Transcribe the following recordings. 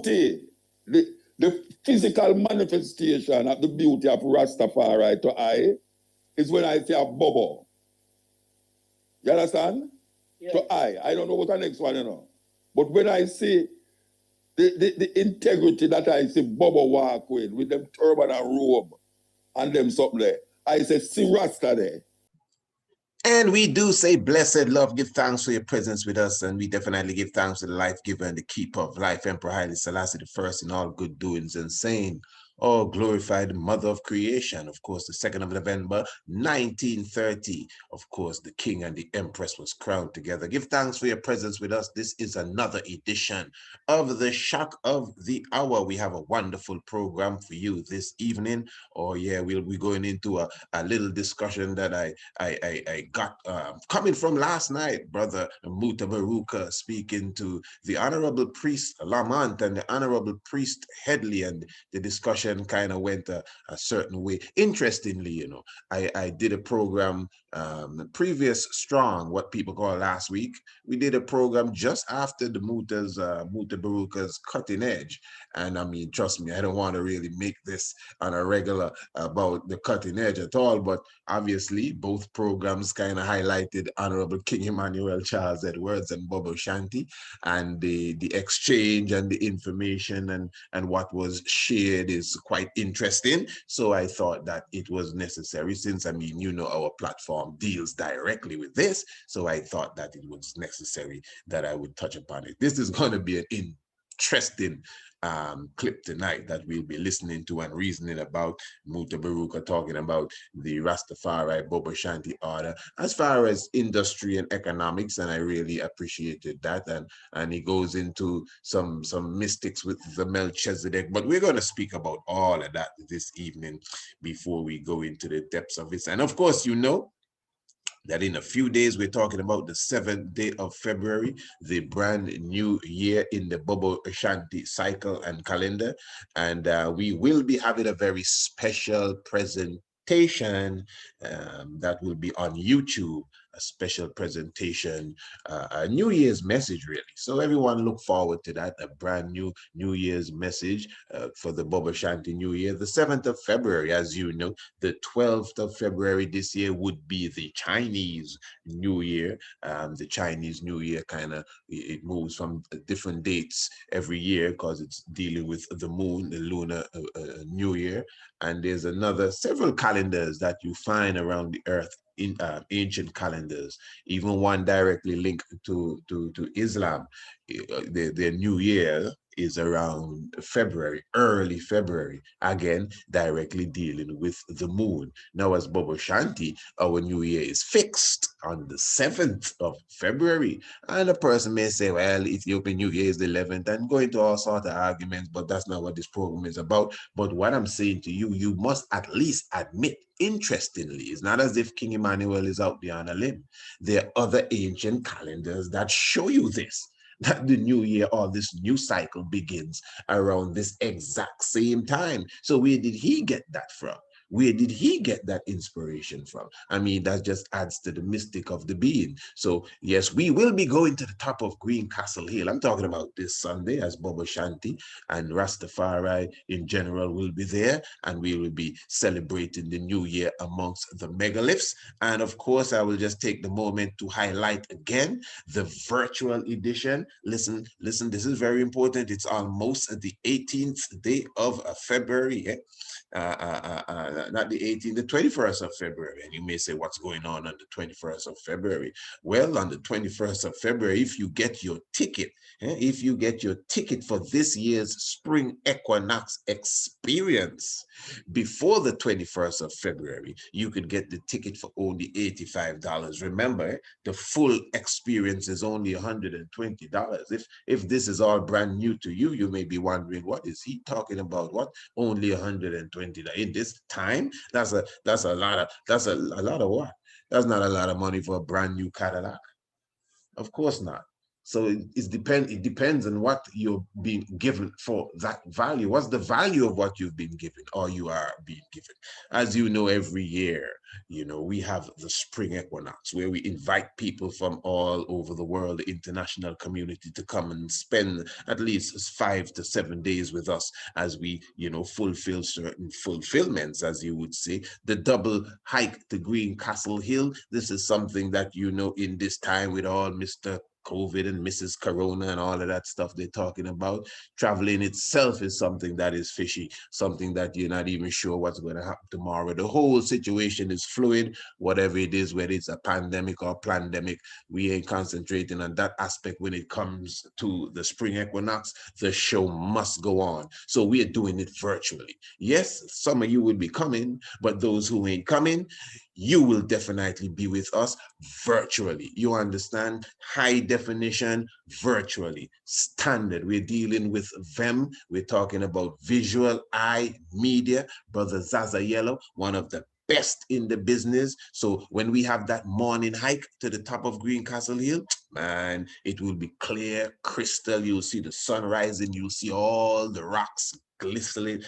beauty, the physical manifestation of the beauty of Rastafari to I is when I say a Bobo. You understand? Yeah. To I don't know what the next one, you know. But when I see the integrity that I see Bobo walk with them turban and robe and them something there, I say, see Rasta there. And we do say, blessed love, give thanks for your presence with us. And we definitely give thanks to the life giver and the keeper of life, Emperor Haile Selassie I in all good doings and saying, oh, glorified mother of creation. Of course, the 2nd of November, 1930. Of course, the king and the empress was crowned together. Give thanks for your presence with us. This is another edition of the Shock of the Hour. We have a wonderful program for you this evening. Oh, yeah, we'll be going into a little discussion that I got coming from last night. Brother MUTABARUKA speaking to the Honorable Priest Lamont and the Honorable Priest Headley, and the discussion kind of went a certain way. Interestingly, you know, I did a program previous strong, what people call last week. We did a program just after the MUTABARUKA's Cutting Edge. And I mean, trust me, I don't want to really make this on a regular about the Cutting Edge at all, but obviously both programs kind of highlighted Honorable King Emmanuel Charles Edwards and BOBO SHANTI, and the exchange and the information and what was shared is quite interesting. So I thought that it was necessary, since I mean, you know, our platform deals directly with this. So I thought that it was necessary that I would touch upon it. This is going to be an interesting clip tonight that we'll be listening to and reasoning about. MUTABARUKA talking about the Rastafari BOBO SHANTI order as far as industry and economics, and I really appreciated that. And he goes into some mystics with the Melchizedek, but we're going to speak about all of that this evening before we go into the depths of it. And of course, you know that in a few days, we're talking about the 7th day of February, the brand new year in the BOBO SHANTI cycle and calendar. And we will be having a very special presentation that will be on YouTube, a special presentation, a New Year's message, really. So everyone look forward to that, a brand new New Year's message for the BOBO SHANTI New Year. The 7th of February, as you know, the 12th of February this year would be the Chinese New Year. The Chinese New Year kind of, it moves from different dates every year because it's dealing with the moon, the lunar New Year. And there's several calendars that you find around the earth in ancient calendars, even one directly linked to Islam. Their New Year is around February, early February, again, directly dealing with the moon. Now, as BOBO SHANTI, our New Year is fixed on the 7th of February. And a person may say, well, Ethiopian New Year is the 11th, and go into all sorts of arguments, but that's not what this program is about. But what I'm saying to you, you must at least admit, interestingly, it's not as if King Emmanuel is out there on a limb. There are other ancient calendars that show you this, that the new year or this new cycle begins around this exact same time. So where did he get that from? Where did he get that inspiration from? I mean, that just adds to the mystic of the being. So yes, we will be going to the top of Greencastle Hill. I'm talking about this Sunday, as BOBO SHANTI and Rastafari in general will be there, and we will be celebrating the new year amongst the megaliths. And of course, I will just take the moment to highlight again the virtual edition. Listen, this is very important. It's almost the 18th day of February. Not the 18th, the 21st of February. And you may say, what's going on the 21st of February? Well, on the 21st of February, if you get your ticket, for this year's spring equinox experience before the 21st of February, you could get the ticket for only $85. Remember, the full experience is only $120. If this is all brand new to you, you may be wondering, what is he talking about? What? Only $120 in this time? That's a lot of what? That's not a lot of money for a brand new Cadillac. Of course not. So it depends on what you're being given for that value. What's the value of what you've been given or you are being given? As you know, every year, we have the spring equinox where we invite people from all over the world, the international community, to come and spend at least 5 to 7 days with us as we, fulfill certain fulfillments, as you would say. The double hike to Green Castle Hill. This is something that, in this time with all Mr. COVID and Mrs. Corona and all of that stuff they're talking about, traveling itself is something that is fishy, something that you're not even sure what's going to happen tomorrow. The whole situation is fluid, whatever it is, whether it's a pandemic or plandemic. We ain't concentrating on that aspect when it comes to the spring equinox. The show must go on. So we are doing it virtually. Yes, some of you will be coming, but those who ain't coming, you will definitely be with us virtually. You understand? High definition, virtually. Standard. We're dealing with them. We're talking about visual eye media. Brother Zaza Yellow, one of the best in the business. So when we have that morning hike to the top of Green Castle Hill, man, it will be clear, crystal. You'll see the sun rising. You'll see all the rocks glittering,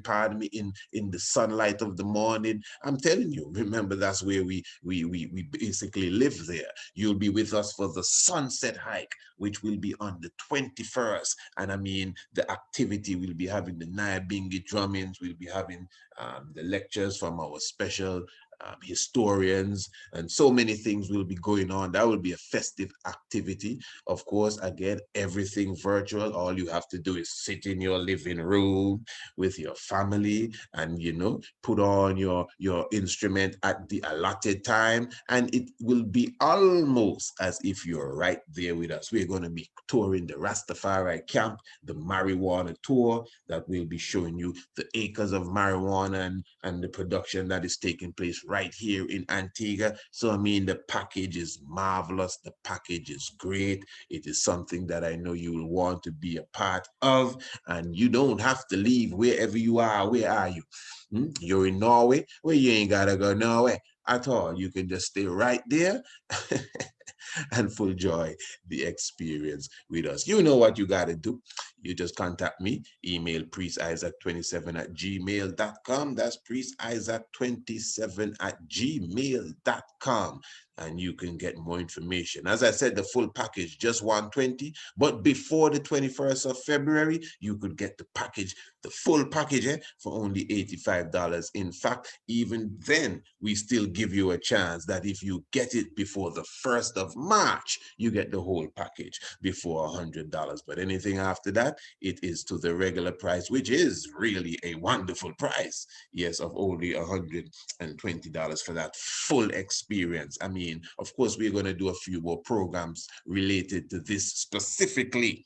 pardon me, in the sunlight of the morning. I'm telling you, remember, that's where we basically live there. You'll be with us for the sunset hike, which will be on the 21st. And I mean, the activity, we'll be having the Nyabingi drummings, we'll be having the lectures from our special historians, and so many things will be going on. That will be a festive activity. Of course, again, everything virtual. All you have to do is sit in your living room with your family and, put on your instrument at the allotted time, and it will be almost as if you're right there with us. We're going to be touring the Rastafari camp, the marijuana tour, that will be showing you the acres of marijuana and the production that is taking place right here in Antigua. So, I mean, the package is marvelous. The package is great. It is something that I know you will want to be a part of, and you don't have to leave wherever you are. Where are you? You're in Norway? Well, you ain't gotta go Norway at all. You can just stay right there and full joy the experience with us. You know what you got to do. You just contact me, email priestisaac27@gmail.com. That's priestisaac27@gmail.com. And you can get more information. As I said, the full package, just 120. But before the 21st of February, you could get the package, the full package, for only $85. In fact, even then, we still give you a chance that if you get it before the 1st of March, you get the whole package before $100. But anything after that, it is to the regular price, which is really a wonderful price. Yes, of only $120 for that full experience. I mean, of course, we're going to do a few more programs related to this specifically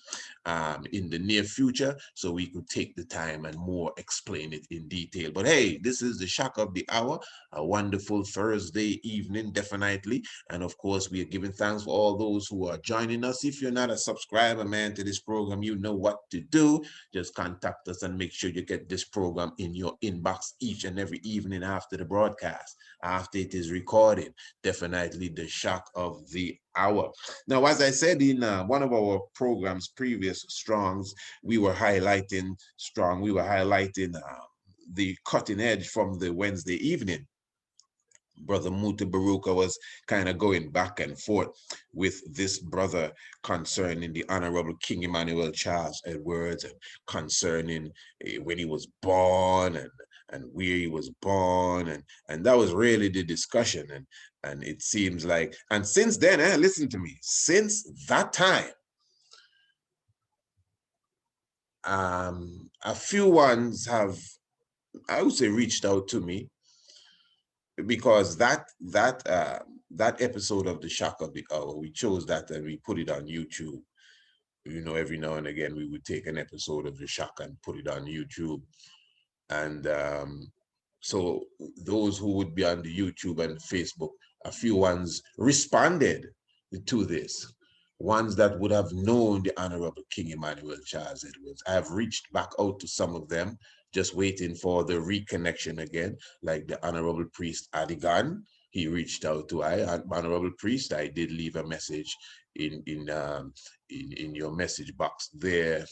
in the near future, so we could take the time and more explain it in detail. But hey, this is the shock of the hour, a wonderful Thursday evening, definitely. And of course, we are giving thanks for all those who are joining us. If you're not a subscriber, man, to this program, you know what to do. Just contact us and make sure you get this program in your inbox each and every evening after the broadcast, after it is recorded. Definitely the shock of the hour. Now, as I said in one of our programs, previous Strongs, we were highlighting the cutting edge from the Wednesday evening. Brother Mutabaruka was kind of going back and forth with this brother concerning the Honorable King Emmanuel Charles Edwards, and concerning when he was born and where he was born, and that was really the discussion. And it seems like, and since then, listen to me, since that time, a few ones have, I would say, reached out to me, because that episode of the Shock of the Hour, we chose that and we put it on YouTube. Every now and again we would take an episode of the Shock and put it on YouTube. And so those who would be on the YouTube and Facebook, a few ones responded to this. Ones that would have known the Honorable King Emmanuel Charles Edwards. I have reached back out to some of them, just waiting for the reconnection again, like the Honorable Priest Adigan, he reached out to Honorable Priest. I did leave a message in your message box there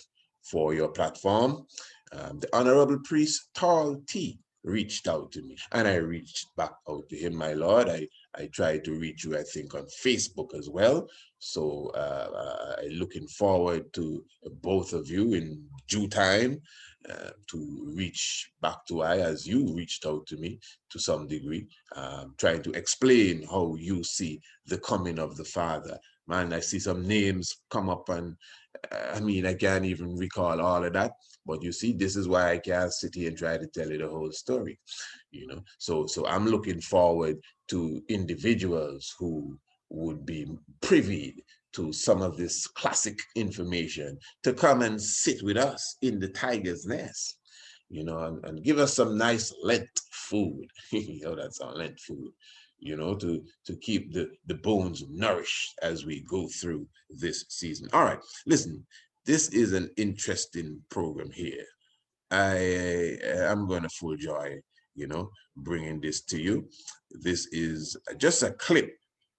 for your platform. The Honorable Priest Tall T reached out to me, and I reached back out to him, my Lord. I tried to reach you, I think, on Facebook as well. So I'm looking forward to both of you in due time to reach back to I as you reached out to me to some degree, trying to explain how you see the coming of the Father. Man, I see some names come up, and I mean, I can't even recall all of that. But you see, this is why I can't sit here and try to tell you the whole story, you know. So I'm looking forward to individuals who would be privy to some of this classic information to come and sit with us in the tiger's nest, you know, and give us some nice Lent food. You know, that's our Lent food, you know, to keep the bones nourished as we go through this season. All right, listen, this is an interesting program here. I'm going to full joy, you know, bringing this to you. This is just a clip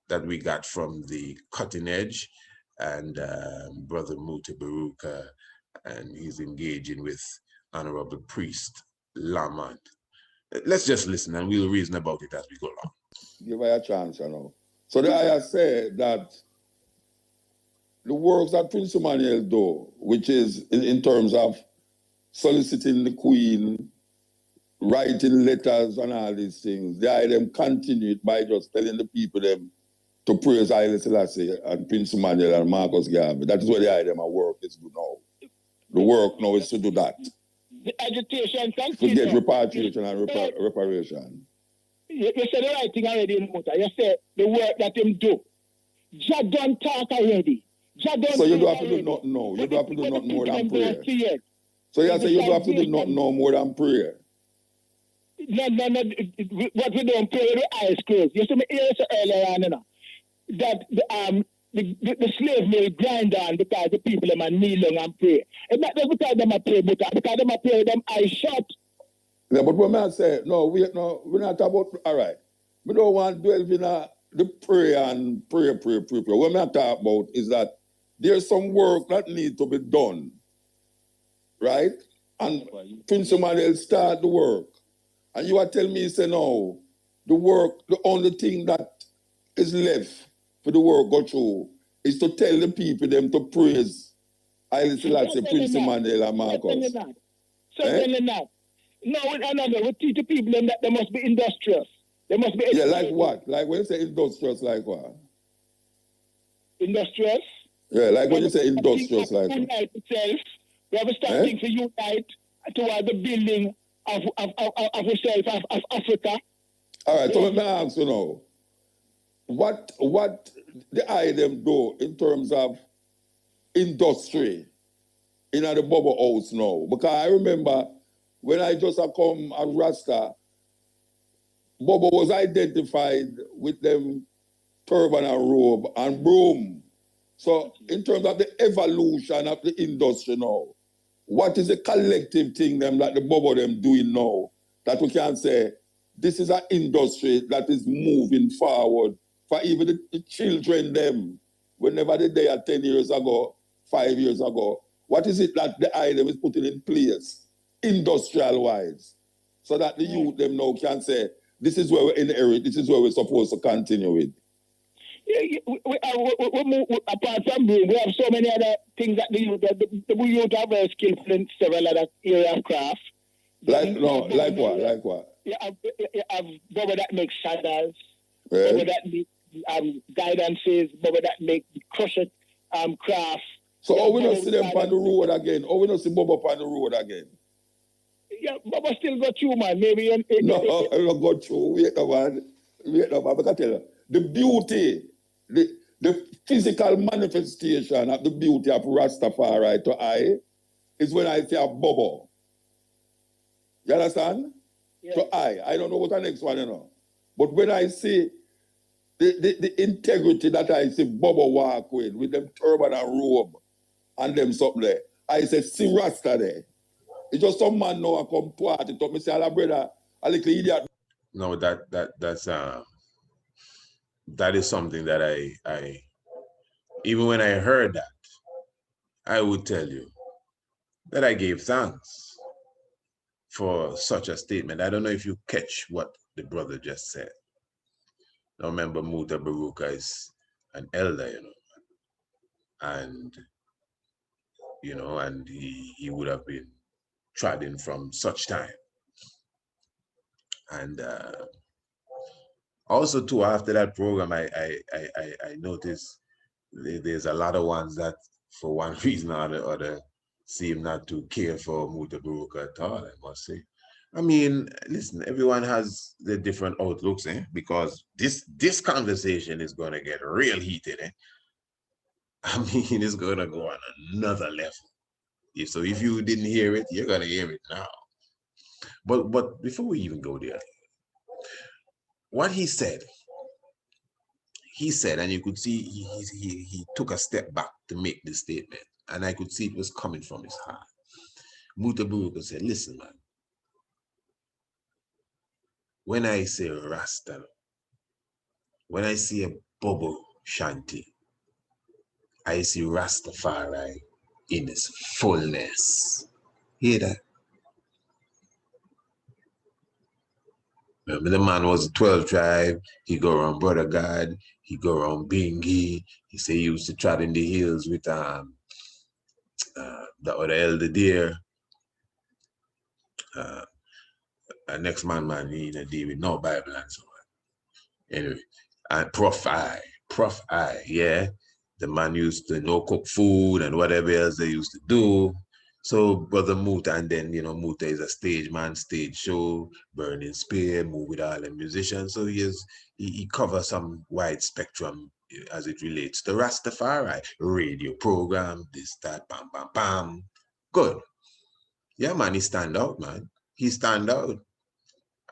that we got from the Cutting Edge, and Brother MUTABARUKA, and he's engaging with Honorable Priest Lamont. Let's just listen, and we'll reason about it as we go along. Give her a chance, you know. So the ayah said that the works that Prince Emmanuel do, which is in terms of soliciting the Queen, writing letters and all these things, the item continued by just telling the people them to praise Haile Selassie and Prince Emmanuel and Marcus Garvey. That is what the item of work is to now. The work now is to do that. The agitation continues. To get repatriation and reparation. You said the right thing already in Muta. You said the work that him do. Jah don't talk already. So you don't have to do nothing now. You don't have to do nothing more than prayer. So you say you don't have to do nothing no more than prayer. No. What we don't pray with eyes closed. You see me earlier on, you know, that the slave mill grind on because the people them are kneel down and pray. And not just because them are pray, but because them are pray with them eyes shut. Yeah, but when I say, we're not about, all right. We don't want to delve in the prayer and pray. What I talk about is that there's some work that needs to be done, right? And Prince Emmanuel start the work. And you are telling me, say, no, the work, the only thing that is left for the work go through is to tell the people them to praise Haile Selassie, Prince Emmanuel and Marcus. Certainly not. No, we teach the people them that they must be industrious. They must be educated. Yeah, like what? Like when you say industrious, like what? Industrious? Yeah, like when you say industrious, like what? Unite itself. We have a starting to unite toward the building of ourselves, of Africa. All right, so let me ask you now. What the item do in terms of industry in the Bobo house now? Because I remember when I just come as Rasta, Bobo was identified with them turban and robe and broom. So in terms of the evolution of the industry now, what is the collective thing them that the Bobo them doing now that we can say this is an industry that is moving forward for even the children them, whenever they there 10 years ago, 5 years ago? What is it that the item is putting in place, industrial-wise, so that the youth them now can say, this is where we inherit, this is where we're supposed to continue with? Apart from broom, we have so many other things that the youth are very skillful in several other areas of craft. Like what? You have Bobo that makes saddles, Yeah. Bobo that make guidances, Bobo that make the crochet craft. So how we don't see them on the road again? How we don't see Bobo on the road again? Yeah, Bobo still got you, man. Maybe No, I don't go through. Wait a man. I can tell you. The beauty, the physical manifestation of the beauty of Rastafari to I is when I say a Bobo. You understand? Yeah. So I don't know what the next one, you know. But when I see the integrity that I see Bobo walk with them turban and robe and them something there, I say, see Rasta there. It's just some man now come party to me say, "Hello, brother, a little idiot." No, that's that is something that I even when I heard that, I would tell you that I gave thanks for such a statement. I don't know if you catch what the brother just said. Now remember, MUTABARUKA is an elder, and and he would have been trodden from such time. And also too, after that program, I noticed there's a lot of ones that, for one reason or the other, seem not to care for MUTABARUKA at all, I must say. I mean, listen, everyone has the different outlooks, because this conversation is going to get real heated. I mean, it's going to go on another level. So if you didn't hear it, you're going to hear it now. But before we even go there, what he said, and you could see he took a step back to make this statement, and I could see it was coming from his heart. MUTABARUKA said, listen, man, when I say Rasta, when I see a BOBO Shanti, I see Rastafari in its fullness. Hear that? Remember, the man was a 12 tribe. He go around Brother God. He go around Bingi. He say he used to trot in the hills with the other elder deer. Next man, he deal with no Bible and so on. Anyway, and Prof I, yeah. The man used to cook food and whatever else they used to do. So Brother Muta, and then Muta is a stage man, stage show, Burning Spear, move with all the musicians. So he covers some wide spectrum as it relates to Rastafari, radio program, this, that, bam, bam, bam. Good. Yeah, man, he stand out, man. He stand out.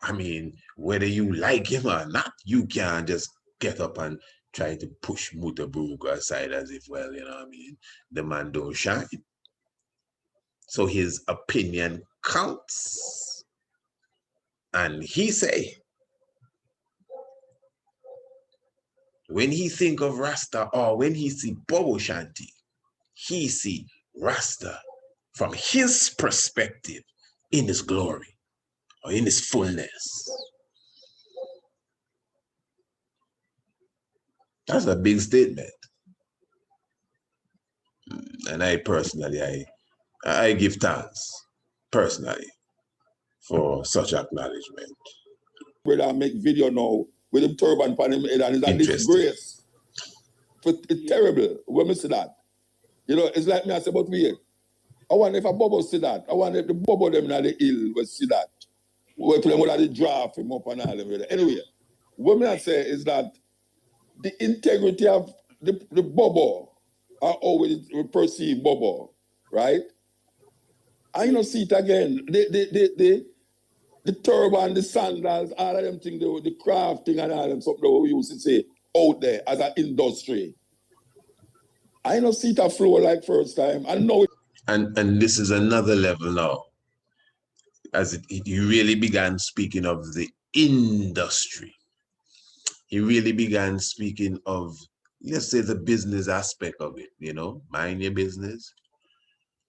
I mean, whether you like him or not, you can't just get up and try to push MUTABARUKA aside as if, well, the man don't shine. So his opinion counts. And he say, when he think of Rasta, or when he see BOBO Shanti, he see Rasta from his perspective in his glory, or in his fullness. That's a big statement. And I personally, I give thanks, personally, for such acknowledgement. Brother make video now with him turban on him head, and it's a disgrace. It's terrible when we see that. It's like me, I say, but wait. I wonder if a Bobo see that. I wonder if the Bobo them in the hill will see that. Wait till them would have draft him up and all them. Anyway, what I say is that the integrity of the Bobo are always we perceive Bobo, right? I see it again. The turban, the sandals, all of them things, the crafting and all them something that we used to say out there as an industry. I see it a flow like first time. I know it. And this is another level now. As he really began speaking of the industry. He really began speaking of, let's say, the business aspect of it, mind your business.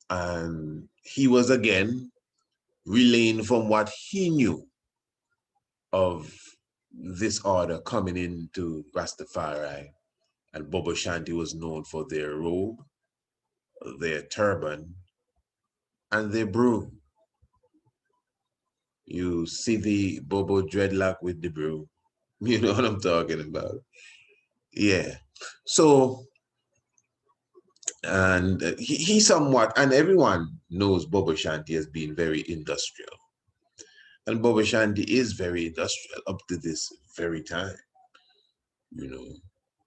And he was again relaying from what he knew of this order coming into Rastafari. And BOBO Shanti was known for their robe, their turban, and their broom. You see the Bobo dreadlock with the broom. You know what I'm talking about? Yeah. So, and he somewhat, and everyone knows BOBO Shanti as being very industrial. And BOBO Shanti is very industrial up to this very time.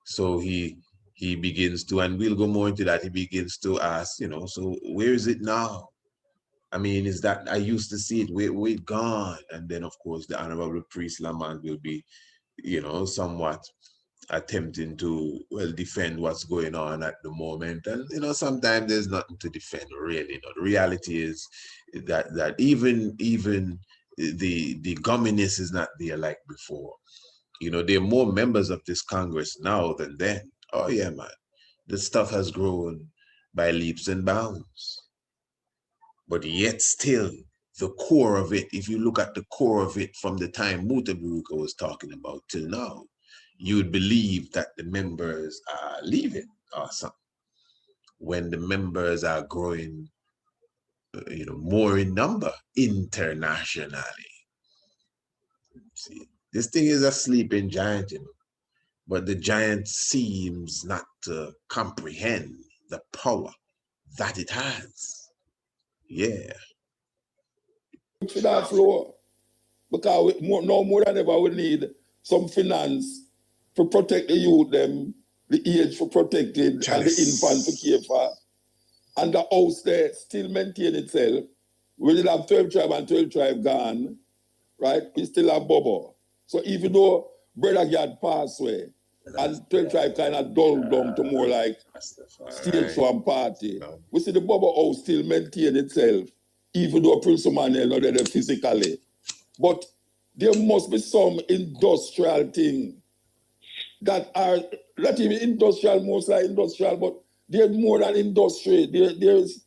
So he begins to, and we'll go more into that, he begins to ask, so where is it now? I mean, is that, I used to see it, where it gone? And then, of course, the Honorable Priest Lamont will be, somewhat attempting to, well, defend what's going on at the moment. And, sometimes there's nothing to defend, really. The reality is that even the gumminess is not there like before. You know, there are more members of this Congress now than then. Oh yeah, man. This stuff has grown by leaps and bounds. But yet still, the core of it, if you look at the core of it from the time MUTABARUKA was talking about till now, you would believe that the members are leaving or something. When the members are growing, you know, more in number internationally. See, this thing is a sleeping giant, you know, but the giant seems not to comprehend the power that it has. Yeah. To that floor, because no more than ever we need some finance to protect the youth, them, the age for protected, and the infant to care for. And the house there still maintain itself. We did have 12 tribe and 12 tribe gone, right? We still have Bobo. So even though Brother Gad passed away, and 12 tribe kind of dulled down to more like stage show and party, we see the Bobo house still maintain itself, even though Prince Emmanuel not there physically. But there must be some industrial thing that are not even industrial, most like industrial, but there's more than industry. There's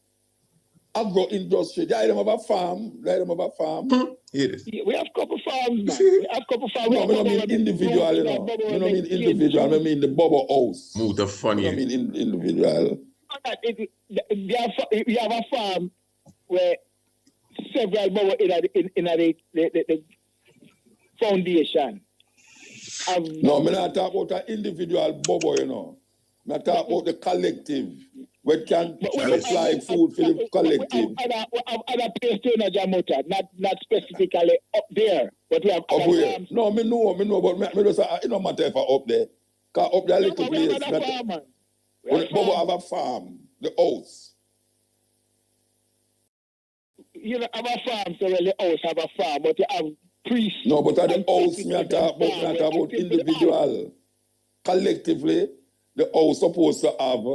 agro-industry. They have a farm. They have a farm. We have couple farms, man. We have couple farms. No, I don't mean individual, you know. I don't mean individual. I mean the Bobo house. Move the funny. I mean individual. You have a farm where several Bobo in the foundation. No, I'm not talking about an individual Bobo, you know. I'm talking about the collective. We can supply food for the collective. Other place too, not specifically up there, but we have up other where? farms. No, me know, but me just it don't matter if I up there. Cause up there little place. Bobo have a farm, the house. You know, have a farm, so the house have a farm, but you have priests. No, but at the house, me talk about individual. Collectively, the house supposed to have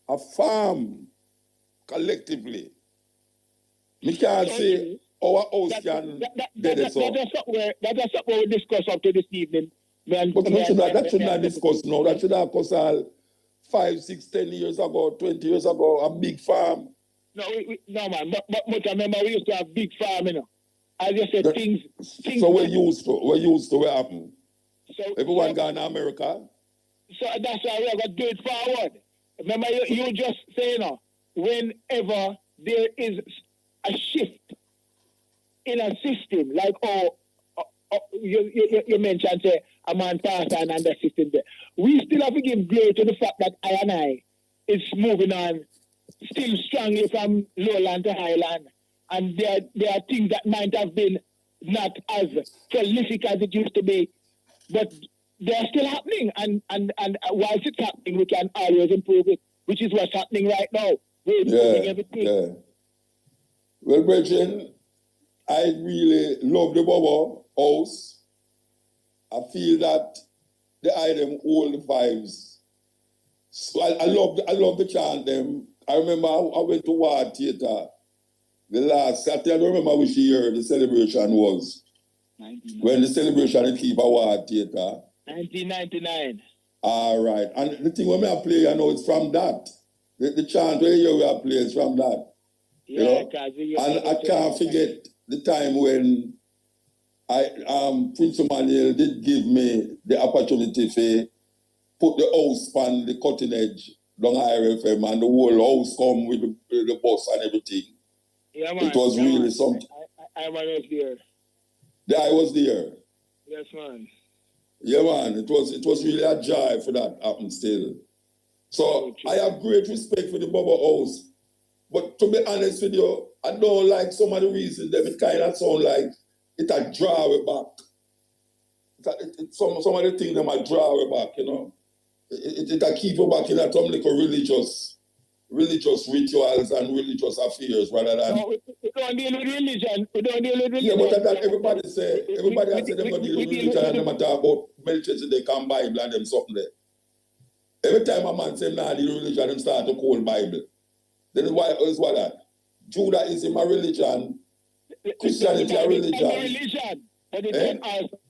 a farm. Collectively. Me can't say our house can do this. That's what we discuss up to this evening. But that should not discuss now. That should have cost all 5, 6, 10 years ago, 20 years ago, a big farm. No, no man. But I remember we used to have big farm, you know. I just said things. So we're used to what happened. So everyone gone to America. So that's why we have to do it forward. Remember, you just say, you know, whenever there is a shift in a system, like you mentioned, say, a man passed and the system there. We still have to give glory to the fact that I is moving on still strongly from lowland to highland. And there are things that might have been not as prolific as it used to be, but they're still happening. And whilst it's happening, we can always improve it, which is what's happening right now. We're improving everything. Yeah. Well, Brethren, I really love the Bobo house. I feel that the item all the vibes. So I love the chant them. I remember I went to War Theatre the last Saturday. I don't remember which year the celebration was. When the celebration in Keep a War Theatre. 1999. All right. And the thing when I play, I know it's from that. The chant where you play is from that. Yeah, you know? And I can't forget the time when Prince Emmanuel did give me the opportunity to put the house on the cutting edge down IRFM and the whole house come with the bus and everything. Yeah, man. It was really something. I was there. I was there. Yes, man. Yeah, man. It was really a joy for that happen still. So I have great respect for the Bobo house. But to be honest with you, I don't like some of the reasons that it kind of sound like it a draw it back. Some of the things that might draw it back, you know. It a keep you back in a some like religious rituals and religious affairs rather than. No, we don't deal with religion. We don't deal with religion. Yeah, but that everybody has said they're going to deal with religion and they talk about Melchizedek and Bible and them something there. Every time a man say nah, the religion, them start to call Bible. Then why is what that? Judaism a religion, Christianity a religion. But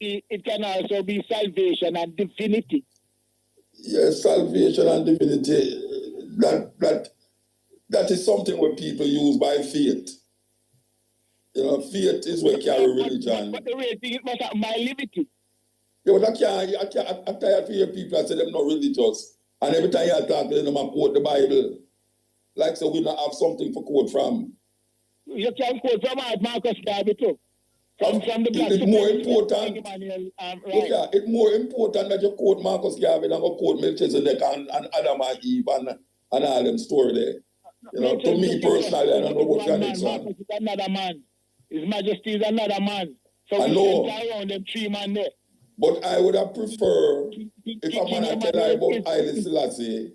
it can also be salvation and divinity. Yes, salvation and divinity. That is something where people use by faith. You know, faith is where carry religion. But the real thing is must have my liberty. Yeah, but I'm tired to hear people that say they're not religious. And every time you talk to them, I quote the Bible. Like, so we not have something for quote from. You can quote from Marcus Garvey too. From the black. It's more important. Right. Yeah, it's more important that you quote Marcus Garvey than you quote Melchizedek and Adam and Eve and all them story there. You know, to me personally, I don't know what's your next one. Marcus is another man. His Majesty is another man. So I we know. center around them three men there. But I would have preferred if a man tell I about Haile Selassie,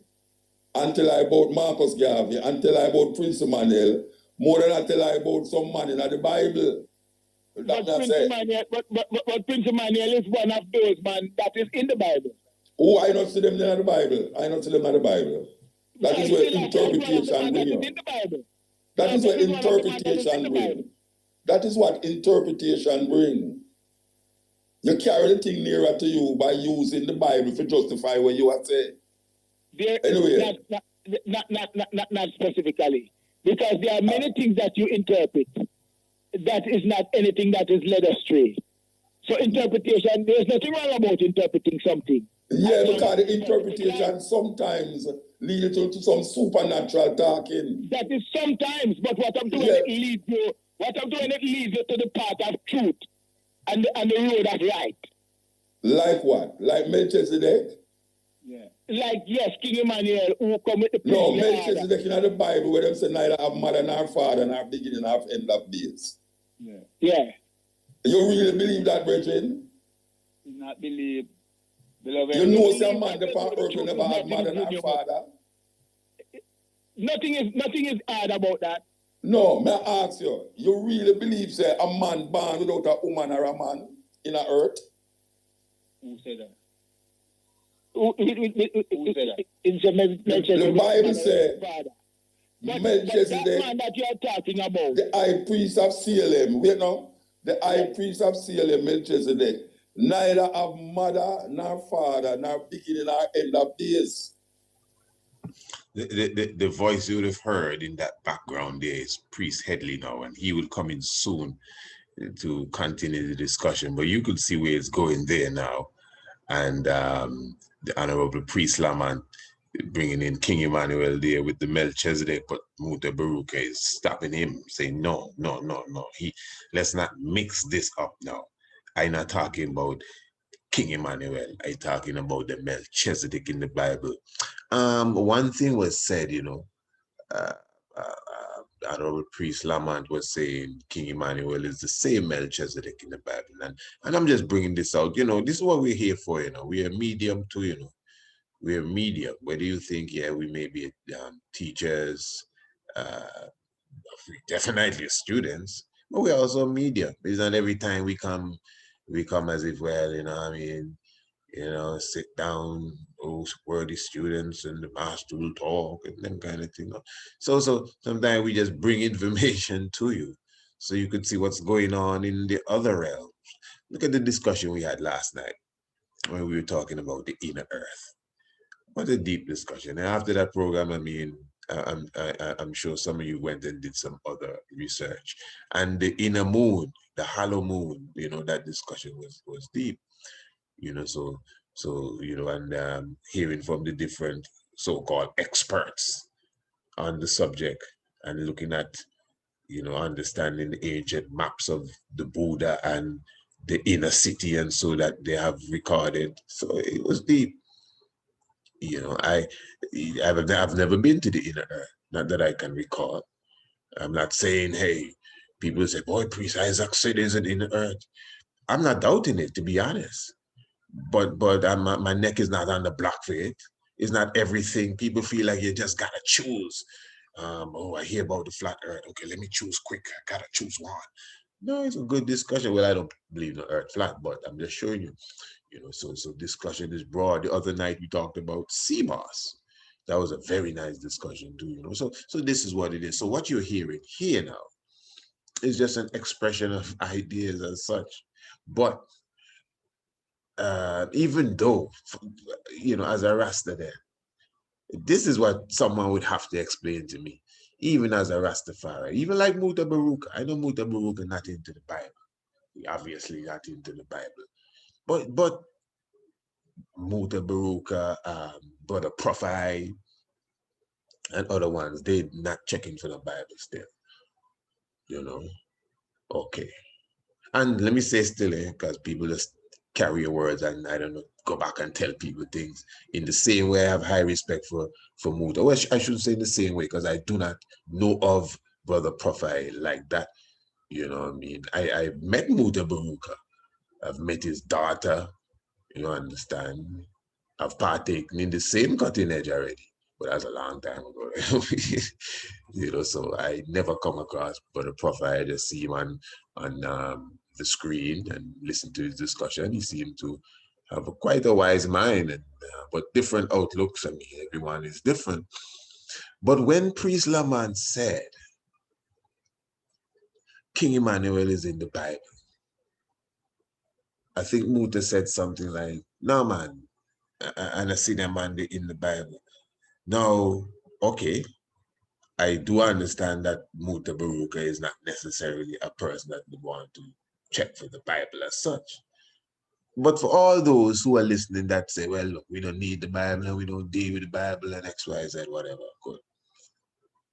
and tell I about Marcus Garvey, and tell I about Prince Emmanuel, more than I tell I about some man in the Bible. But Prince Emmanuel is one of those man that is in the Bible. Oh, I don't see them in the Bible. I don't see them in the Bible. That is where interpretation brings. That is where interpretation brings. That is what interpretation brings. You carry the thing nearer to you by using the Bible to justify what you are saying. Anyway. Not specifically. Because there are many things that you interpret that is not anything that is led astray. So interpretation, there's nothing wrong about interpreting something. Yeah, because the interpretation sometimes leads to some supernatural talking. That is sometimes, but what I'm doing, it leads you to the path of truth and the road of right. Like what? Like Melchizedek? Yeah. Like, yes, King Emmanuel, who come with the no, Melchizedek in the Bible where them say neither have mother nor father nor beginning nor end of days. Yeah. Yeah. You really believe that, brethren? Do not believe. Beloved, you know some man upon earth will never have mother nor father? Nothing is hard about that. No, may I ask you, you really believe say a man born without a woman or a man in the earth? Who said that? Who said that? The Bible says Melchizedek, that man that you are talking about, the high priest of Salem, wait now, the high priest of Salem, Melchizedek, neither have mother nor father nor beginning nor end of days. The voice you would have heard in that background there is Priest Headley now, and he will come in soon to continue the discussion. But you could see where it's going there now. And the Honorable Priest Lamont bringing in King Emmanuel there with the Melchizedek, but MUTABARUKA is stopping him, saying, no. Let's not mix this up now. I'm not talking about King Emmanuel. I'm talking about the Melchizedek in the Bible. One thing was said, you know, Honorable Priest Lamont was saying King Emmanuel is the same Melchizedek in the Bible. And I'm just bringing this out. You know, this is what we're here for, you know. We're a medium too, you know. We're medium. Whether you think, yeah, we may be teachers, definitely students, but we're also medium. It's not every time we come as if, well, you know, I mean, you know, sit down, worthy students, and the master will talk and them kind of thing. So sometimes we just bring information to you so you could see what's going on in the other realms. Look at the discussion we had last night when we were talking about the inner earth. What a deep discussion. And after that program, I mean, I'm sure some of you went and did some other research. And the inner moon, the hollow moon, you know, that discussion was deep. You know, so you know, and hearing from the different so-called experts on the subject and looking at, you know, understanding the ancient maps of the Buddha and the inner city, and so that they have recorded. So it was deep. You know, I've never been to the inner earth, not that I can recall. I'm not saying, hey, people say, boy, Priest Isaac said there's an inner earth. I'm not doubting it, to be honest. But my neck is not on the block for it. It's not everything. People feel like you just gotta choose. Oh, I hear about the flat earth. Okay, let me choose quick. I gotta choose one. No, it's a good discussion. Well, I don't believe the earth flat, but I'm just showing you, you know, so discussion is broad. The other night we talked about sea moss. That was a very nice discussion too, you know. So this is what it is. So what you're hearing here now It's just an expression of ideas as such. But even though, you know, as a Rasta there, this is what someone would have to explain to me, even as a Rastafari, even like MUTABARUKA. I know MUTABARUKA not into the Bible, obviously not into the Bible, but MUTABARUKA, Brother Prophet, and other ones, they not checking for the Bible still, you know. Okay. And let me say still, because people just carry your words and I don't know, go back and tell people things in the same way. I have high respect for Muta. Well, I shouldn't say in the same way because I do not know of Brother Prophet like that. You know what I mean? I've met Muta Baruka. I've met his daughter, you know, understand? I've partaken in the same cutting edge already, but that's a long time ago. You know, so I never come across Brother Prophet. I just see him on the screen and listen to his discussion. He seemed to have quite a wise mind, and but different outlooks. I mean, everyone is different. But when Priest Lamont said King Emmanuel is in the Bible, I think Muta said something like, "No, man," and I see them in the Bible. Now, okay, I do understand that Muta Baruka is not necessarily a person that would want to check for the Bible as such. But for all those who are listening that say, well, look, we don't need the Bible and we don't deal with the Bible and X, Y, Z, whatever. Good.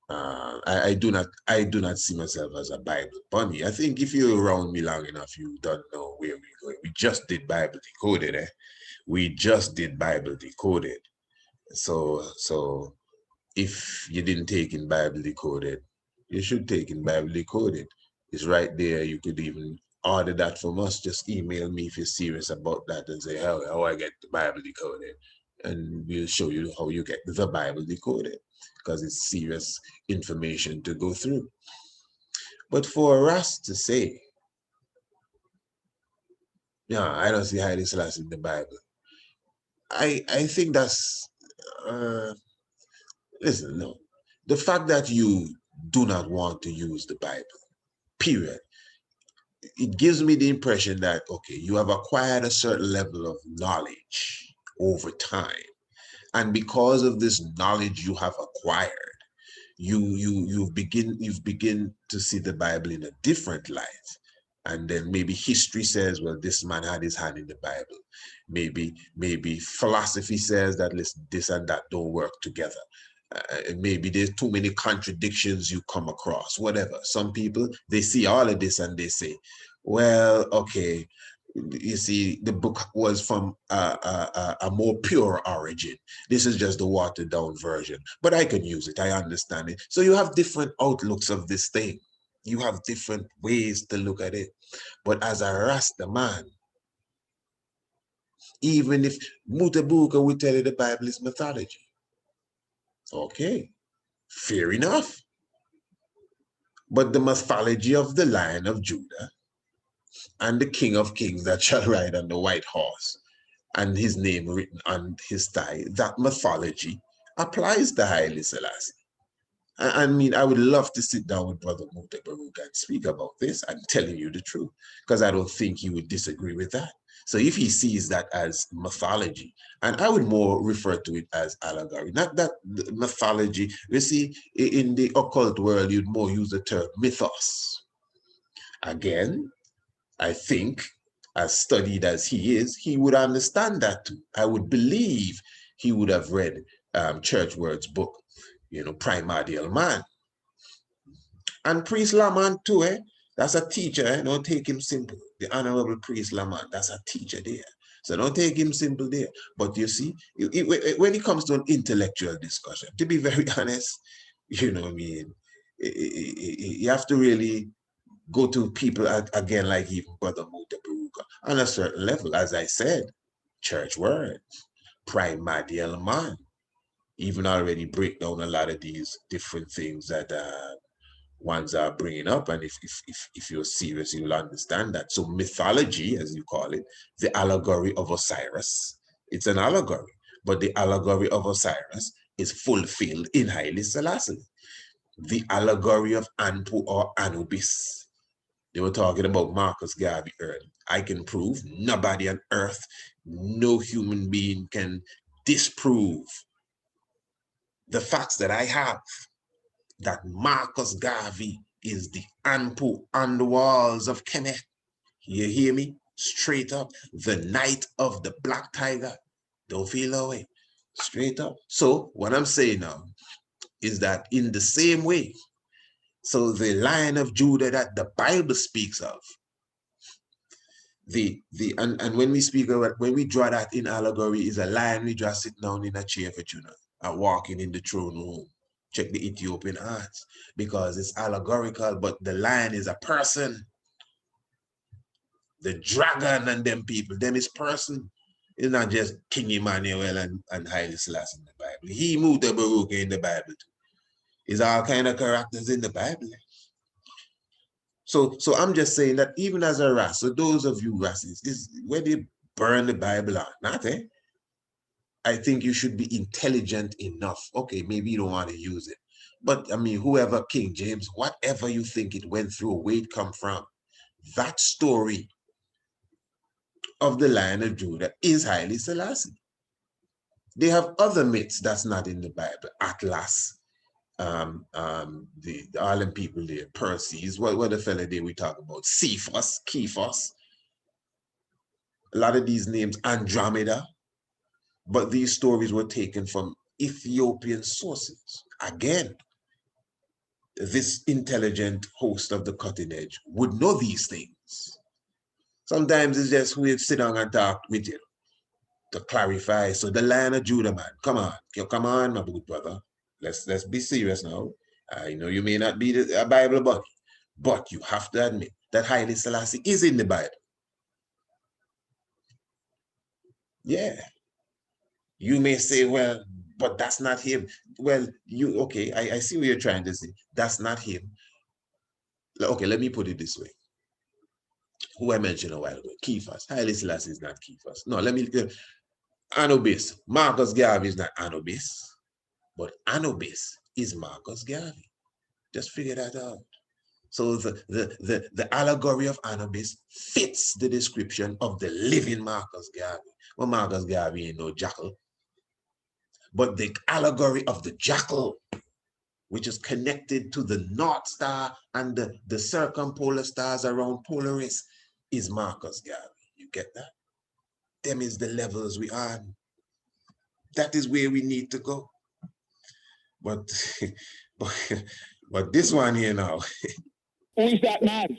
I do not see myself as a Bible bunny. I think if you're around me long enough, you don't know where we're going. We just did Bible Decoded, eh? We just did Bible Decoded. So if you didn't take in Bible Decoded, you should take in Bible Decoded. It's right there. You could even order that from us. Just email me if you're serious about that and say, how I get the Bible Decoded. And we'll show you how you get the Bible Decoded because it's serious information to go through. But for us to say, yeah, I don't see Haile Selassie in the Bible. I think that's, listen, no. The fact that you do not want to use the Bible, period, it gives me the impression that, okay, you have acquired a certain level of knowledge over time. And because of this knowledge you have acquired, you've begin to see the Bible in a different light. And then maybe history says, well, this man had his hand in the Bible. Maybe philosophy says that, listen, this and that don't work together. Maybe there's too many contradictions you come across, whatever. Some people, they see all of this and they say, well, okay, you see, the book was from a more pure origin. This is just the watered down version, but I can use it. I understand it. So you have different outlooks of this thing. You have different ways to look at it. But as a Rasta man, even if Mutabuka would tell you the Bible is mythology, okay, fair enough. But the mythology of the Lion of Judah and the King of Kings that shall ride on the white horse and his name written on his thigh, that mythology applies to Haile Selassie. I mean, I would love to sit down with Brother MUTABARUKA and speak about this. I'm telling you the truth, because I don't think he would disagree with that. So if he sees that as mythology, and I would more refer to it as allegory, not that mythology. You see, in the occult world, you'd more use the term mythos. Again, I think, as studied as he is, he would understand that too. I would believe he would have read Churchward's book, you know, Primordial Man. And Priest Lamont too, eh? That's a teacher, eh? Don't take him simple. The Honorable Priest Lamont, that's a teacher there. So don't take him simple there. But you see, when it comes to an intellectual discussion, to be very honest, you know what I mean, you have to really go to people again, like even Brother MUTABARUKA, on a certain level, as I said, church words, Primordial Man, even already break down a lot of these different things that ones are bringing up. And if you're serious, you'll understand that. So mythology, as you call it, the allegory of Osiris, it's an allegory, but the allegory of Osiris is fulfilled in Haile Selassie. The allegory of Anpu or Anubis They were talking about Marcus Garvey early. I can prove, nobody on earth, no human being can disprove the facts that I have, that Marcus Garvey is the Anpu on the walls of Kemet. You hear me? Straight up. The Night of the Black Tiger. Don't feel away. Straight up. So what I'm saying now is that in the same way, so the Lion of Judah that the Bible speaks of, and when we speak of it, when we draw that in allegory, is a lion we just sit down in a chair for you know, and walking in the throne room. Check the Ethiopian arts, because it's allegorical, but the lion is a person. The dragon and them people, them is person. It's not just King Emmanuel and Haile Selassie in the Bible. He MUTABARUKA in the Bible too. It's all kind of characters in the Bible. So I'm just saying that even as a Ras, so those of you Rassies, is where they burn the Bible out, not eh? I think you should be intelligent enough. Okay, maybe you don't want to use it. But I mean, whoever, King James, whatever you think it went through, where it come from, that story of the Lion of Judah is Haile Selassie. They have other myths that's not in the Bible. Atlas, the Harlem people there, Perseus, what the fella there we talk about, Cephas, Kephas, a lot of these names, Andromeda, but these stories were taken from Ethiopian sources. Again, this intelligent host of the cutting edge would know these things. Sometimes it's just we sit down and talk with you to clarify. So the Lion of Judah, man, come on, my good brother. Let's be serious now. I know you may not be a Bible buddy, but you have to admit that Haile Selassie is in the Bible. Yeah. You may say, well, but that's not him. Well, okay, I see what you're trying to say. That's not him. Okay, let me put it this way. Who I mentioned a while ago, Kephas. Haile Selassie is not Kephas. No, let me, Anubis. Marcus Garvey is not Anubis, but Anubis is Marcus Garvey. Just figure that out. So the allegory of Anubis fits the description of the living Marcus Garvey. Well, Marcus Garvey ain't no jackal, but the allegory of the jackal, which is connected to the North Star and the circumpolar stars around Polaris, is Marcus Garvey. You get that? Them is the levels we are. That is where we need to go. But this one here now. Who is that man?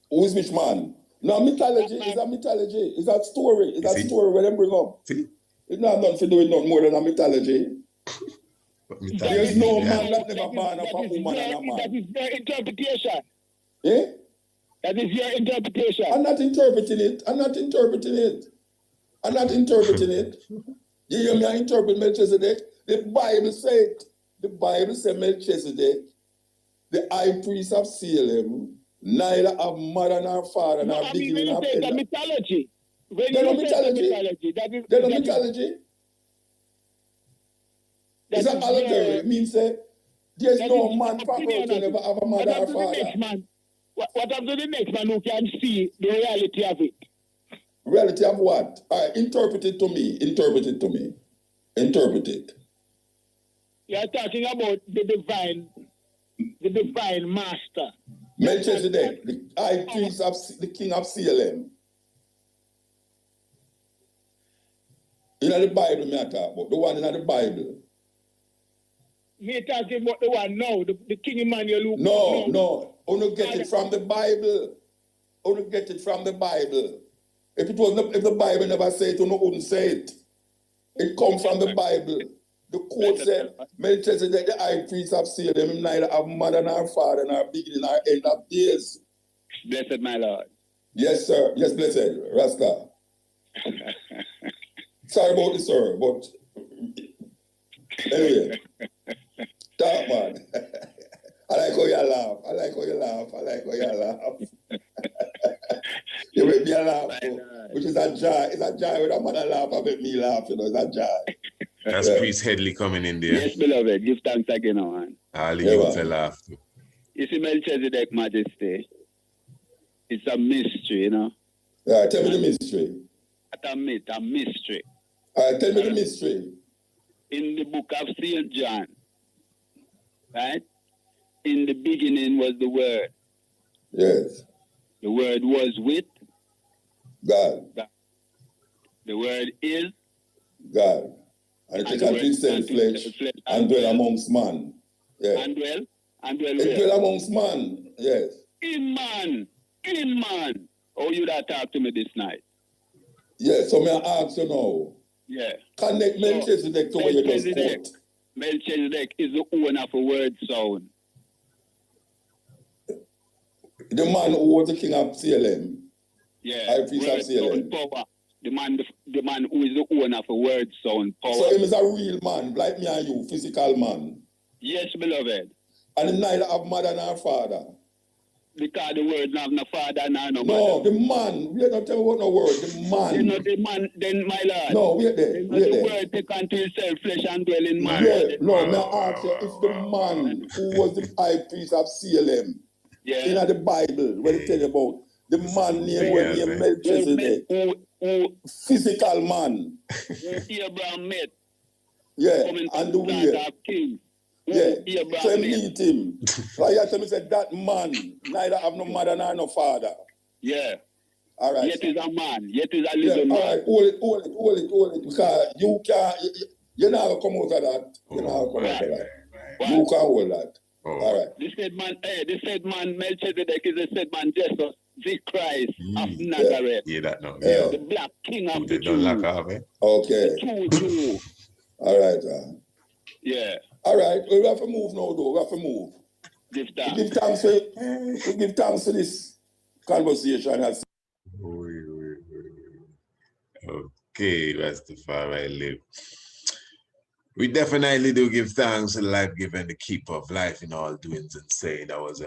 Who is which man? No, mythology is a mythology. It's a story. It's a story where they bring up. See? It's not nothing to do with nothing more than a mythology. Mythology, there's no man that never born of a woman and a man. That is your interpretation. Eh? That is your interpretation. I'm not interpreting it. I'm not interpreting it. I'm not interpreting it. You hear me? I interpret Melchizedek. The Bible said, Melchizedek, the high priest of Salem, neither have mother nor father nor beginning nor end. The mythology. When They're you not say mythology. They're not mythology. It's an allegory. It means there's no man proper to never have a mother or father. What of the next man who can see the reality of it? Reality of what? All right, interpret it to me. Interpret it to me. Interpret it. You're talking about the divine master. Melchizedek, the high priest of the king of Salem. In the Bible, me I talk about the one in the Bible. Me talking about the one now, the King Emmanuel. No. Only get it from the Bible. Only get it from the Bible. If the Bible never said it, you wouldn't say it. It comes from the Bible. The quote said, Melchizedek, the high priest of Salem, neither have mother nor father nor beginning nor end of days. Blessed my Lord. Yes, sir. Yes, blessed. Rasta. Sorry about this, sir, but anyway. Talk, man. I like how you laugh. I like how you laugh. You make me laugh, which is a joy. It's a joy when a man laugh and make me laugh, you know, it's a joy. That's Priest Headley coming in there. Yes, beloved, give thanks again, man. All the youths laugh too. You see Melchizedek Majesty, It's a mystery, you know. Yeah, tell me the mystery. Not a myth, a mystery. All right, tell me the mystery. In the book of St. John, right? In the beginning was the Word. Yes. The Word was with God. God. The Word is God. And it took himself flesh and dwell amongst man. Yeah. And dwell It dwell amongst man. Yes. In man. In man. Oh, you that talk to me this night. Yeah, so may I ask you now? Yeah. Connect Melchizedek to where you just quote. Melchizedek is the owner of a word sound. The man who was the king of CLM. Yeah. High priest of CLM. Power. The man who is the owner of a word sound power. So him is a real man, like me and you, physical man. Yes, beloved. And he neither have mother nor father. Because the word have no father nor no mother. No, the man. We are not telling about no word. The man. You know the man, then my lord. No, wait there. Wait the there. word take unto himself flesh and dwell in man. Yeah, no, may I ask you, if the man who was the high priest of CLM, in the Bible, when it tell you about the man named Melchizedek, physical man. Abraham met. Yeah, and the way. Yeah, so I meet him. So I tell me said that man neither have no mother nor no father. Yeah. All right. Yet is a man. Yet is a little man. All right, hold it. Because you can't, you're not going to come out of that. You're not going to come out of that. Right. You can't hold that. All right. The said man, Melchizedek is the said man, Jesus, the Christ of Nazareth. Yeah, that no. Yeah. The black king of the Jews. Okay. The Jew. All right. Yeah. All right. We have to move now, though. We have to move. Give thanks. We give thanks for this conversation. Okay, Rastafari live. We definitely do give thanks to the life-giver and the keeper of life in all doings and saying. That was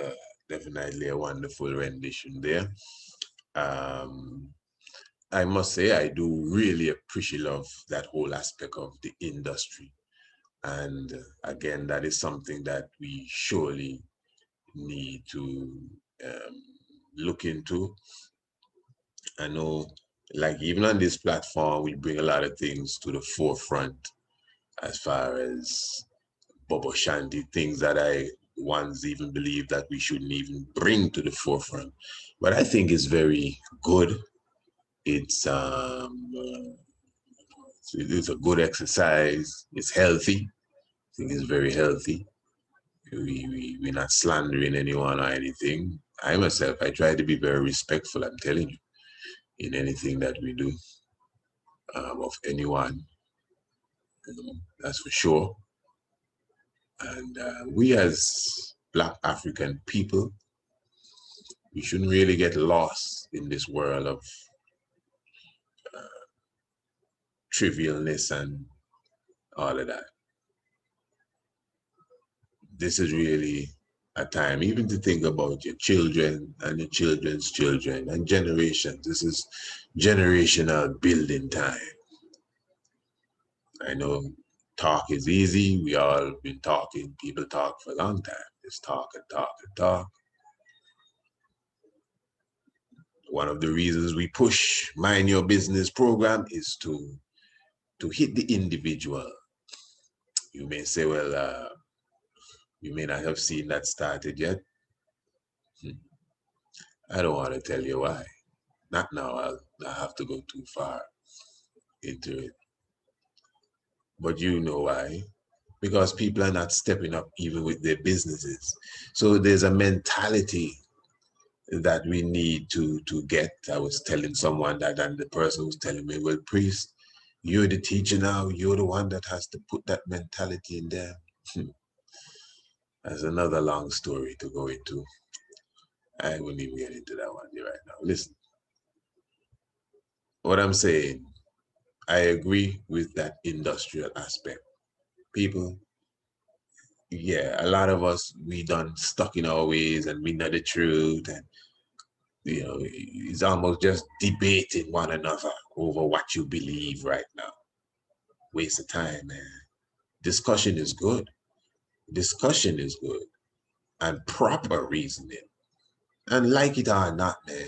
definitely a wonderful rendition there. I must say I do really appreciate that whole aspect of the industry. And again, that is something that we surely need to look into. I know, like even on this platform, we bring a lot of things to the forefront as far as BOBO SHANTI, things that I once even believed that we shouldn't even bring to the forefront. But I think it's very good. It's a good exercise. It's healthy. I think it's very healthy. We're not slandering anyone or anything. I myself, I try to be very respectful, I'm telling you, in anything that we do of anyone. That's for sure. And we as Black African people, we shouldn't really get lost in this world of trivialness and all of that. This is really a time even to think about your children and your children's children and generations. This is generational building time. I know talk is easy. We all been talking. People talk for a long time. Just talk and talk and talk. One of the reasons we push Mind Your Business program is to hit the individual. You may say, well, you may not have seen that started yet. I don't want to tell you why. Not now. I'll have to go too far into it. But you know why. Because people are not stepping up even with their businesses. So there's a mentality that we need to get. I was telling someone that, and the person was telling me, well, priest, you're the teacher now. You're the one that has to put that mentality in there. That's another long story to go into. I wouldn't even get into that one right now. Listen, what I'm saying, I agree with that industrial aspect. People, yeah, a lot of us, we done stuck in our ways and we know the truth, and you know, it's almost just debating one another over what you believe right now. Waste of time, man. Discussion is good. Discussion is good. And proper reasoning. And like it or not, man,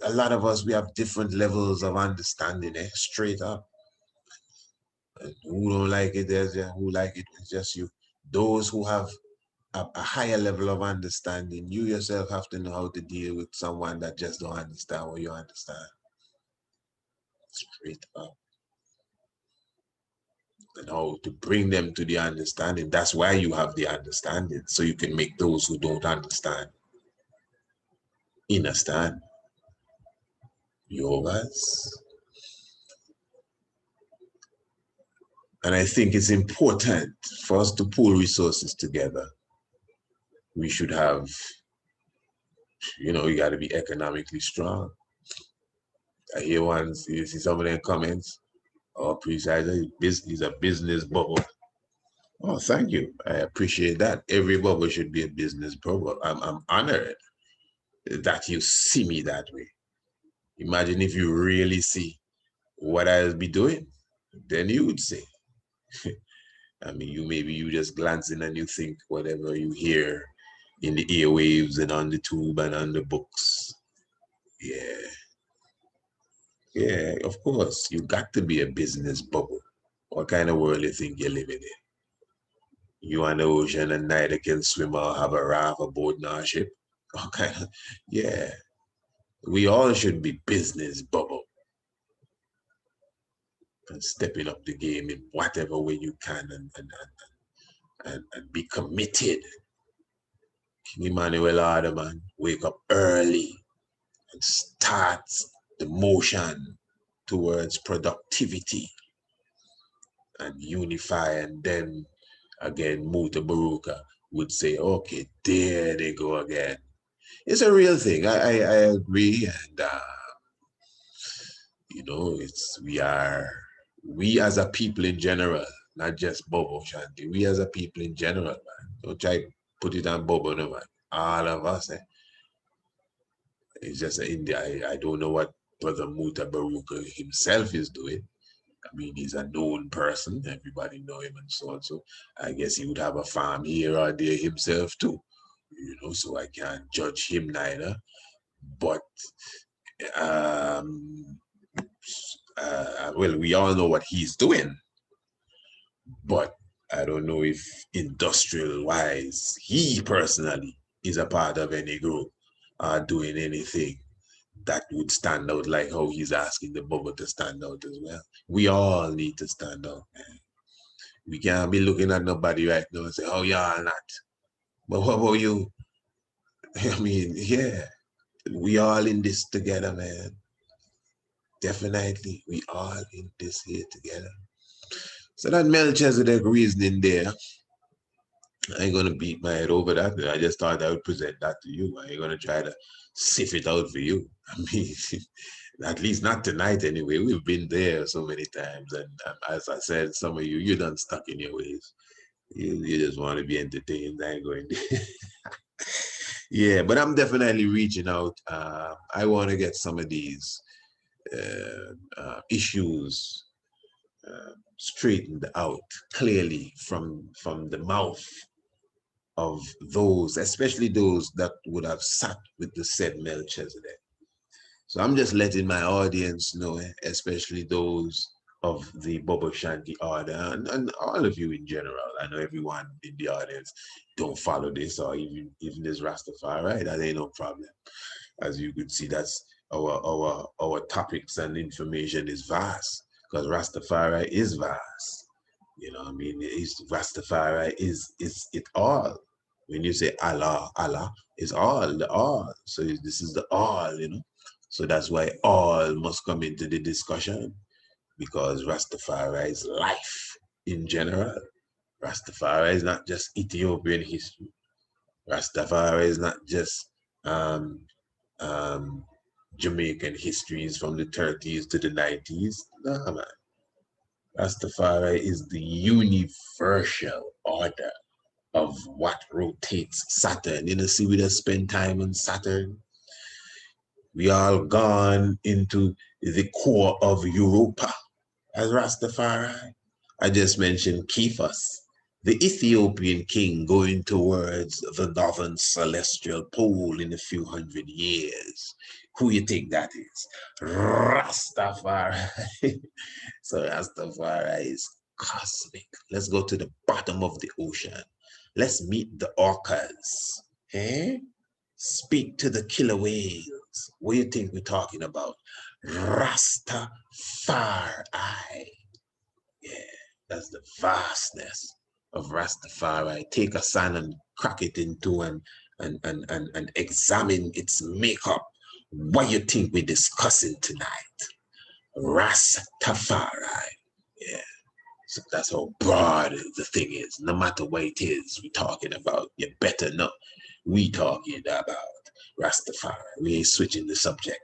a lot of us, we have different levels of understanding, straight up. And who don't like it, there's who like it, it's just you. Those who have a higher level of understanding, you yourself have to know how to deal with someone that just don't understand what you understand. Straight up. And how to bring them to the understanding. That's why you have the understanding, so you can make those who don't understand understand. Yogas. And I think it's important for us to pull resources together. We should have, you got to be economically strong. I hear you see some of them comments, oh, precisely, he's a business bubble. Oh, thank you. I appreciate that. Every bubble should be a business bubble. I'm honored that you see me that way. Imagine if you really see what I'll be doing, then you would say. I mean, you just glancing and you think whatever you hear in the airwaves and on the tube and on the books. Yeah. Yeah, of course. You got to be a business bubble. What kind of world you think you're living in? You on the ocean and neither can swim or have a raft, a boat, nor a ship? Okay. Yeah. We all should be business bubble. And stepping up the game in whatever way you can and be committed. King Emmanuel Hardeman, wake up early and start the motion towards productivity and unify. And then again, MUTABARUKA would say, okay, there they go again. It's a real thing. I agree. And, we as a people in general, not just BOBO Shanti, we as a people in general, man. Don't try to put it on BOBO, no, man. All of us, It's just India. I don't know what Brother MUTABARUKA himself is doing. I mean, he's a known person. Everybody know him and so on. So I guess he would have a farm here or there himself too. So I can't judge him neither. But well, we all know what he's doing. But I don't know if industrial-wise, he personally is a part of any group doing anything that would stand out like how he's asking the bubble to stand out as well. We all need to stand out, man. We can't be looking at nobody right now and say, oh, y'all not. But what about you? I mean, yeah, we all in this together, man. Definitely, we all in this here together. So that Melchizedek reasoning there, I ain't gonna beat my head over that. I just thought I would present that to you. I ain't gonna try to sift it out for you. I mean, at least not tonight anyway. We've been there so many times. And as I said, some of you're done stuck in your ways. You just want to be entertained. I ain't going to. Yeah, but I'm definitely reaching out. I want to get some of these issues straightened out clearly from the mouth of those, especially those that would have sat with the said Melchizedek. So I'm just letting my audience know, especially those of the BOBO Shanti order and all of you in general. I know everyone in the audience don't follow this or even this Rastafari, that ain't no problem. As you could see, that's our topics and information is vast because Rastafari is vast. I mean, Rastafari is it all. When you say Allah, Allah is all, the all. So this is the all, So that's why all must come into the discussion because Rastafari is life in general. Rastafari is not just Ethiopian history. Rastafari is not just Jamaican histories from the 30s to the 90s. Nah, man. Rastafari is the universal order of what rotates Saturn. See, we just spend time on Saturn. We all gone into the core of Europa as Rastafari. I just mentioned Kephas. the Ethiopian king going towards the northern celestial pole in a few hundred years. Who you think that is? Rastafari. So Rastafari is cosmic. Let's go to the bottom of the ocean. Let's meet the orcas. Eh? Speak to the killer whales. What do you think we're talking about? Rastafari. Yeah, that's the vastness of Rastafari. Take a sand and crack it into and examine its makeup. What you think we're discussing tonight? Rastafari. Yeah. So that's how broad the thing is. No matter what it is we're talking about, you better know we talking about Rastafari. We ain't switching the subject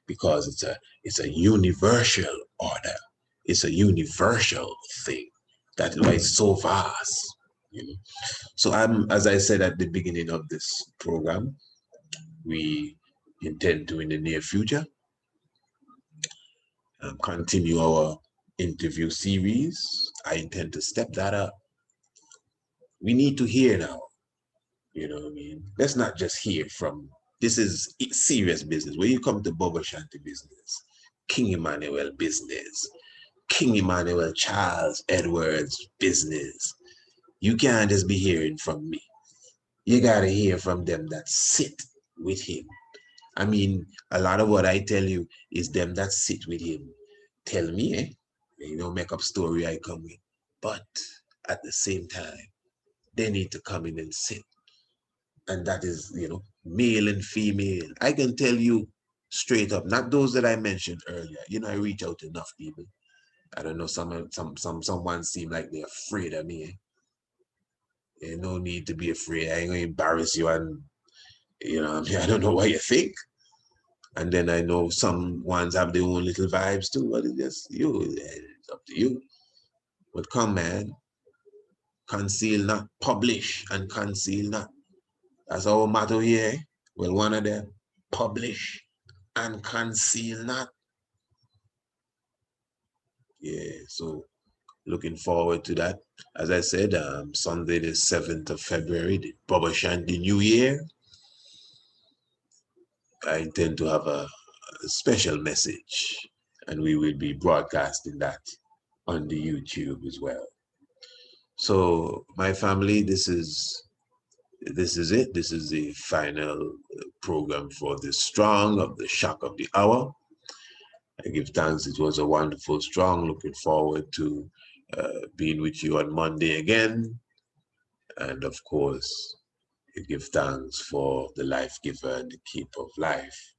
because it's a universal order. It's a universal thing. That's why it's so vast. You know? So as I said at the beginning of this program, we intend to in the near future continue our interview series. I intend to step that up. We need to hear now. You know what I mean? Let's not just hear from, this is serious business. When you come to BOBO Shanti business, King Emmanuel business, King Emmanuel Charles Edwards business, you can't just be hearing from me. You gotta hear from them that sit with him. I mean, a lot of what I tell you is them that sit with him tell me, eh? You know, make up story I come with. But at the same time, they need to come in and sit. And that is, you know, male and female. I can tell you straight up, not those that I mentioned earlier. You know, I reach out to enough people. I don't know, someone seem like they're afraid of me. Eh? There's no need to be afraid. I ain't gonna embarrass you, and you know, I don't know what you think. And then I know some ones have their own little vibes too, but it's just you. It's up to you. But come, man, conceal not, publish and conceal not. That's our motto here. Eh? Well, one of them, publish and conceal not. Yeah, so looking forward to that. As I said, Sunday the 7th of February, the BOBO Shanti New Year. I intend to have a special message, and we will be broadcasting that on the YouTube as well. So my family, this is it. This is the final program for the Strong of the Shock of the Hour. I give thanks. It was a wonderful Strong. Looking forward to being with you on Monday again. And of course, I give thanks for the life giver and the keeper of life.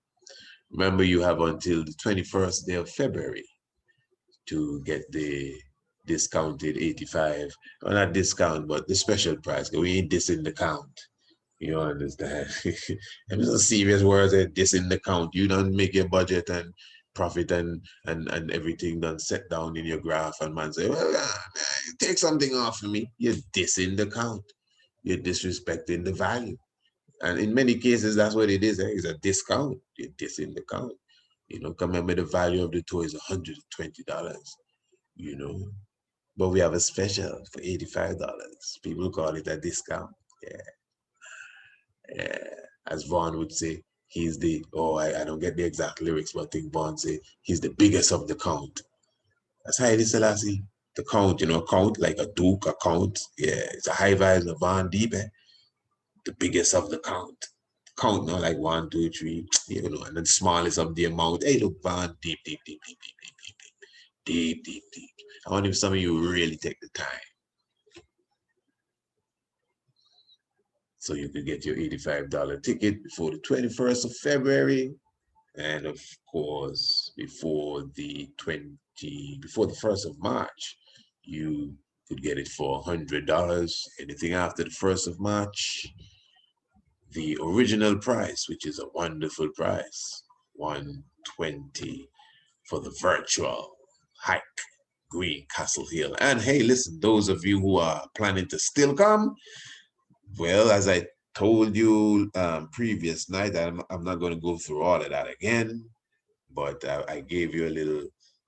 Remember, you have until the 21st day of February to get the discounted 85, well, not discount, but the special price. We ain't dissing the count. You understand? And it's a serious words that dissing the count. You don't make your budget and profit and everything done set down in your graph, and man say, well, take something off of me. You're dissing the count. You're disrespecting the value. And in many cases, that's what it is. It's a discount. You're dissing the count. You know, remember the value of the toy is $120, you know. But we have a special for $85. People call it a discount. Yeah. Yeah. As Vaughn would say, he's the, I don't get the exact lyrics, but I think Vaughn say he's the biggest of the count. That's Haile Selassie. The count, you know, count like a duke, a count. Yeah, it's a high vibes of Von Deep, eh? The biggest of the count. Count now like 1, 2, 3, you know, and then the smallest of the amount. Hey, look, Von Deep, deep, deep, deep, deep, deep, deep, deep, deep, deep, deep. I wonder if some of you really take the time so you could get your $85 ticket before the 21st of February. And of course, before the 1st of March, you could get it for $100. Anything after the 1st of March, the original price, which is a wonderful price, $120 for the virtual hike, Green Castle Hill. And hey, listen, those of you who are planning to still come, well, as I told you previous night, I'm not going to go through all of that again, but I gave you a little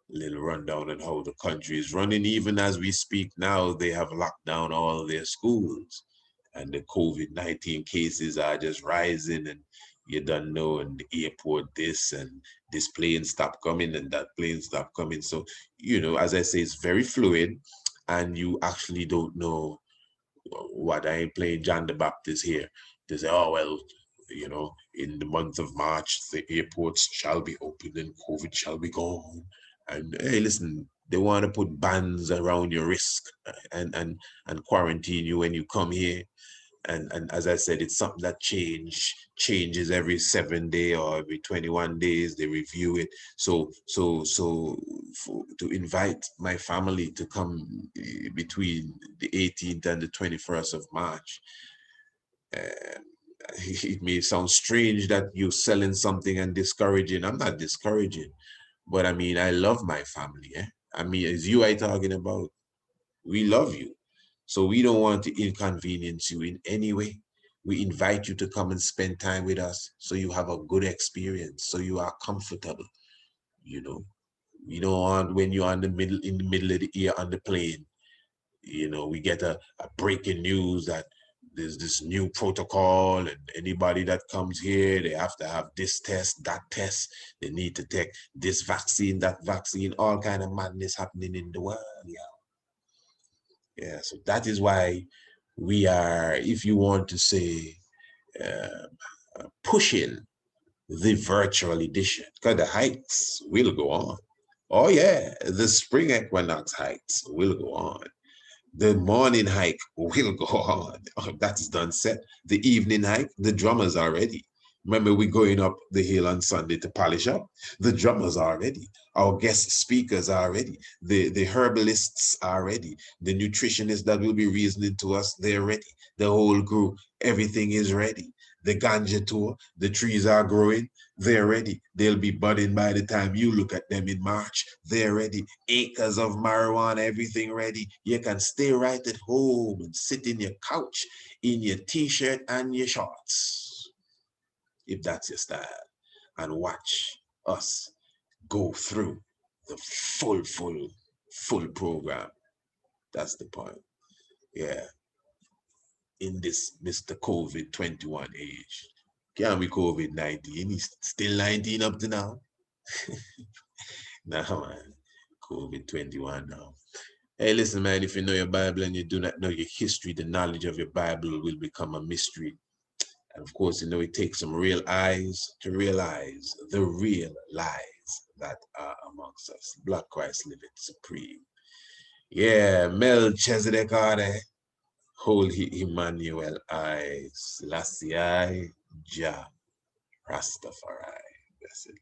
little rundown on how the country is running. Even as we speak now, they have locked down all their schools, and the COVID-19 cases are just rising, and you don't know, and the airport this, and this plane stopped coming, and that plane stopped coming. So, you know, as I say, it's very fluid, and you actually don't know what. I ain't playing John the Baptist here to say, oh, well, you know, in the month of March, the airports shall be open and COVID shall be gone. And hey, listen, they want to put bans around your wrist and quarantine you when you come here. And as I said, it's something that changes every 7 days or every 21 days. They review it. So to invite my family to come between the 18th and the 21st of March, it may sound strange that you're selling something and discouraging. I'm not discouraging, but I mean, I love my family. I mean, as you are talking about, we love you. So we don't want to inconvenience you in any way. We invite you to come and spend time with us so you have a good experience, so you are comfortable. You know, we don't want when you're in the middle of the year on the plane, you know, we get a breaking news that there's this new protocol, and anybody that comes here, they have to have this test, that test. They need to take this vaccine, that vaccine, all kind of madness happening in the world. Yeah, so that is why we are, if you want to say, pushing the virtual edition, because the hikes will go on. Oh yeah, the spring equinox hikes will go on. The morning hike will go on. Oh, that's done set. The evening hike, the drummers are ready. Remember, we're going up the hill on Sunday to polish up. The drummers are ready. Our guest speakers are ready. The herbalists are ready. The nutritionists that will be reasoning to us, they're ready. The whole crew, everything is ready. The ganja tour, the trees are growing, they're ready. They'll be budding by the time you look at them in March. They're ready. Acres of marijuana, everything ready. You can stay right at home and sit in your couch in your t-shirt and your shorts, if that's your style, and watch us go through the full program. That's the point. Yeah. In this Mr. COVID 21 age. Can't be COVID-19. He's still 19 up to now. Nah, man. COVID 21 now. Hey, listen, man, if you know your Bible and you do not know your history, the knowledge of your Bible will become a mystery. And of course, you know, it takes some real eyes to realize the real lies that are amongst us. Black Christ living supreme. Yeah, Melchizedek Ade, Holy Emmanuel I, Selassie I, Jah, Rastafari. That's it.